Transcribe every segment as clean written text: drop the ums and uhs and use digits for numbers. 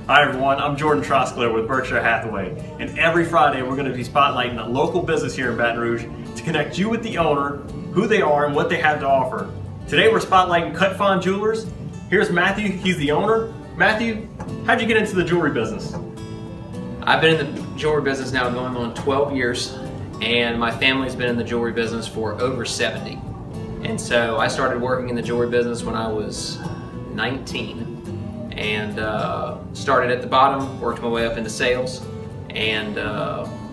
Hi everyone, I'm Jordan Troskler with Berkshire Hathaway, and every Friday we're going to be spotlighting a local business here in Baton Rouge to connect you with the owner, who they are, and what they have to offer. Today we're spotlighting Cut Fine Jewelers. Here's Matthew, he's the owner. Matthew, how'd you get into the jewelry business? I've been in the jewelry business now going on 12 years, and my family's been in the jewelry business for over 70. And so I started working in the jewelry business when I was 19. And started at the bottom, worked my way up into sales, and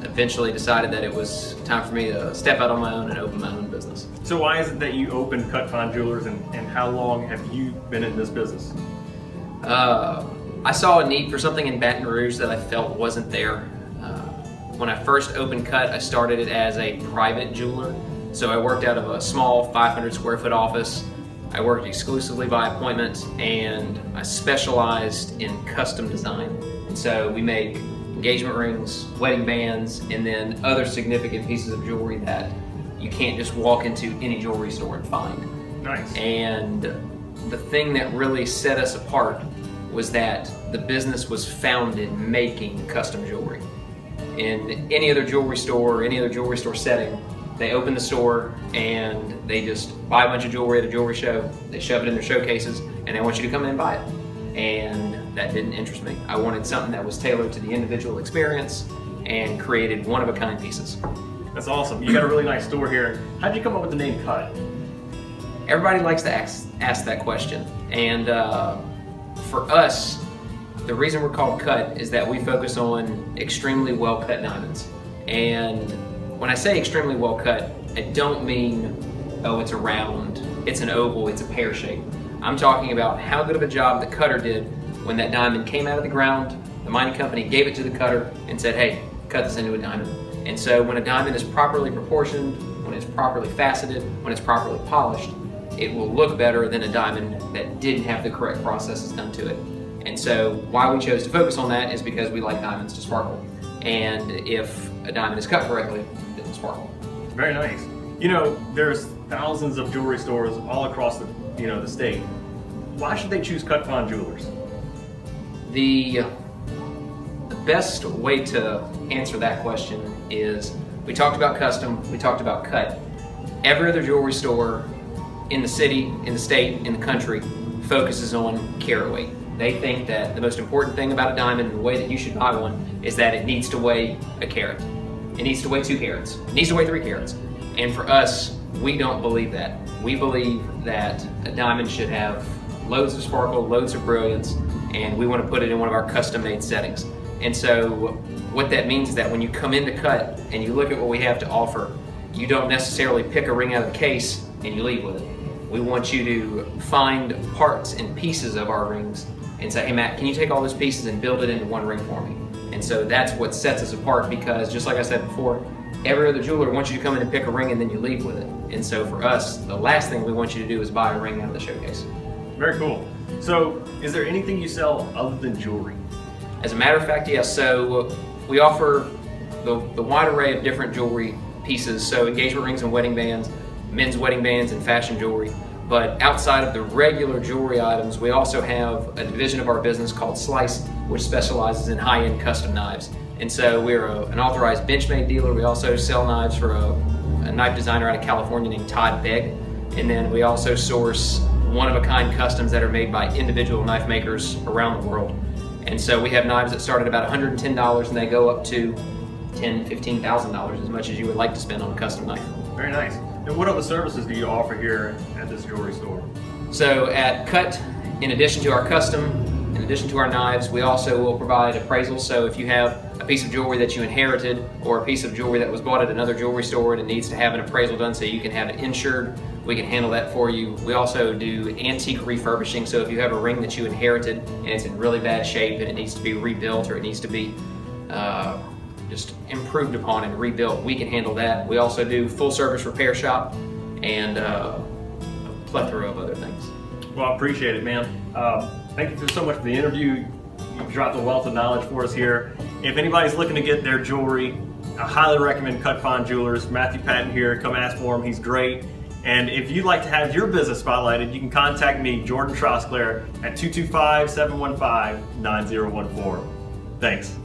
eventually decided that it was time for me to step out on my own and open my own business. So why is it that you opened Cut Fine Jewelers, and how long have you been in this business? I saw a need for something in Baton Rouge that I felt wasn't there. When I first opened Cut, I started it as a private jeweler. So I worked out of a small 500 square foot office. I worked exclusively by appointment, and I specialized in custom design. And so we make engagement rings, wedding bands, and then other significant pieces of jewelry that you can't just walk into any jewelry store and find. Nice. And the thing that really set us apart was that the business was founded making custom jewelry. In any other jewelry store, any other jewelry store setting, they open the store and they just buy a bunch of jewelry at a jewelry show, they shove it in their showcases, and they want you to come in and buy it. And that didn't interest me. I wanted something that was tailored to the individual experience and created one-of-a-kind pieces. That's awesome. You got a really nice store here. How'd you come up with the name Cut? Everybody likes to ask that question. And for us, the reason we're called Cut is that we focus on extremely well-cut diamonds. And when I say extremely well cut, I don't mean, oh, it's a round, it's an oval, it's a pear shape. I'm talking about how good of a job the cutter did when that diamond came out of the ground. The mining company gave it to the cutter and said, hey, cut this into a diamond. And so when a diamond is properly proportioned, when it's properly faceted, when it's properly polished, it will look better than a diamond that didn't have the correct processes done to it. And so why we chose to focus on that is because we like diamonds to sparkle. And if a diamond is cut correctly, it'll sparkle. Very nice. You know, there's thousands of jewelry stores all across the state. Why should they choose Cut Fine Jewelers? The best way to answer that question is, we talked about custom, we talked about cut. Every other jewelry store in the city, in the state, in the country focuses on carat weight. They think that the most important thing about a diamond and the way that you should buy one is that it needs to weigh a carat. It needs to weigh 2 carats. It needs to weigh 3 carats. And for us, we don't believe that. We believe that a diamond should have loads of sparkle, loads of brilliance, and we want to put it in one of our custom-made settings. And so what that means is that when you come into Cut and you look at what we have to offer, you don't necessarily pick a ring out of the case and you leave with it. We want you to find parts and pieces of our rings and say, hey Matt, can you take all those pieces and build it into one ring for me? And so that's what sets us apart, because just like I said before, every other jeweler wants you to come in and pick a ring and then you leave with it. And so for us, the last thing we want you to do is buy a ring out of the showcase. Very cool. So is there anything you sell other than jewelry? As a matter of fact, yes. So we offer the wide array of different jewelry pieces. So engagement rings and wedding bands, men's wedding bands and fashion jewelry. But outside of the regular jewelry items, we also have a division of our business called Slice, which specializes in high-end custom knives. And so we're an authorized Benchmade dealer. We also sell knives for a knife designer out of California named Todd Begg. And then we also source one-of-a-kind customs that are made by individual knife makers around the world. And so we have knives that start at about $110 and they go up to $10,000, $15,000, as much as you would like to spend on a custom knife. Very nice. And what other services do you offer here at this jewelry store? So at Cut, in addition to our custom, in addition to our knives, we also will provide appraisals. So if you have a piece of jewelry that you inherited or a piece of jewelry that was bought at another jewelry store and it needs to have an appraisal done so you can have it insured, we can handle that for you. We also do antique refurbishing. So if you have a ring that you inherited and it's in really bad shape and it needs to be rebuilt or it needs to be just improved upon and rebuilt, we can handle that. We also do full service repair shop and a plethora of other things. Well, I appreciate it, man. Thank you so much for the interview. You dropped a wealth of knowledge for us here. If anybody's looking to get their jewelry, I highly recommend Cut Fine Jewelers. Matthew Patton here, come ask for him, he's great. And if you'd like to have your business spotlighted, you can contact me, Jordan Trosclair, at 225-715-9014. Thanks.